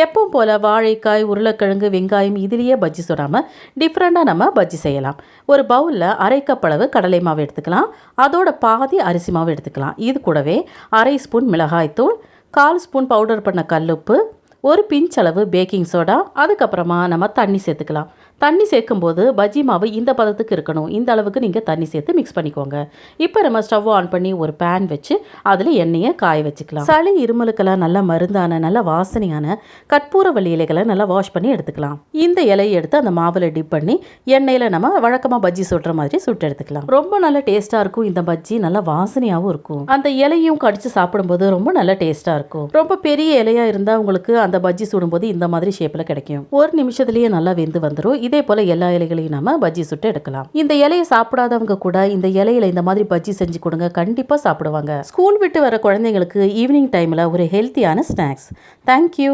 எப்பவும் போல் வாழைக்காய், உருளைக்கிழங்கு, வெங்காயம் இதிலேயே பஜ்ஜி சுடாமல் டிஃப்ரெண்ட்டாக நம்ம பஜ்ஜி செய்யலாம். ஒரு பவுலில் அரை கப் அளவு கடலை மாவு எடுத்துக்கலாம். அதோட பாதி அரிசி மாவு எடுத்துக்கலாம். இது கூடவே அரை ஸ்பூன் மிளகாய்த்தூள், 1/4 ஸ்பூன் பவுடர் பண்ண கல்லுப்பு, ஒரு பிஞ்ச் அளவு பேக்கிங் சோடா, அதுக்கப்புறமா நம்ம தண்ணி சேர்த்துக்கலாம். தண்ணி சேர்க்கும்போது பஜ்ஜி மாவு இந்த பதத்துக்கு இருக்கணும். இந்த அளவுக்கு நீங்கள் தண்ணி சேர்த்து மிக்ஸ் பண்ணிக்கோங்க. இப்போ நம்ம ஸ்டவ் ஆன் பண்ணி ஒரு பேன் வச்சு அதில் எண்ணெயை காய வச்சுக்கலாம். சளி இருமலுக்கெல்லாம் நல்ல மருந்தான நல்ல வாசனையான கற்பூரவள்ளி இலைகளை நல்லா வாஷ் பண்ணி எடுத்துக்கலாம். இந்த இலையை எடுத்து அந்த மாவில் டிப் பண்ணி எண்ணெயில் நம்ம வழக்கமாக பஜ்ஜி சுடுற மாதிரி சுட்டு எடுத்துக்கலாம். ரொம்ப நல்ல டேஸ்ட்டாக இருக்கும். இந்த பஜ்ஜி நல்லா வாசனையாகவும் இருக்கும். அந்த இலையும் கடிச்சு சாப்பிடும்போது ரொம்ப நல்ல டேஸ்ட்டாக இருக்கும். ரொம்ப பெரிய இலையாக இருந்தால் உங்களுக்கு அந்த பஜ்ஜி சுடும்போது இந்த மாதிரி ஷேப்பில் கிடைக்கும். ஒரு நிமிஷத்துலேயே நல்லா வெந்து வந்துடும். இதே போல் எல்லா இலைகளையும் நம்ம பஜ்ஜி சுட்டு எடுக்கலாம். இந்த இலையை சாப்பிடாதவங்க கூட இந்த இலையில இந்த மாதிரி பஜ்ஜி செஞ்சு கொடுங்க, கண்டிப்பாக சாப்பிடுவாங்க. ஸ்கூல் விட்டு வர குழந்தைங்களுக்கு ஈவினிங் டைமில் ஒரு ஹெல்த்தியான ஸ்நாக்ஸ். தேங்க்யூ.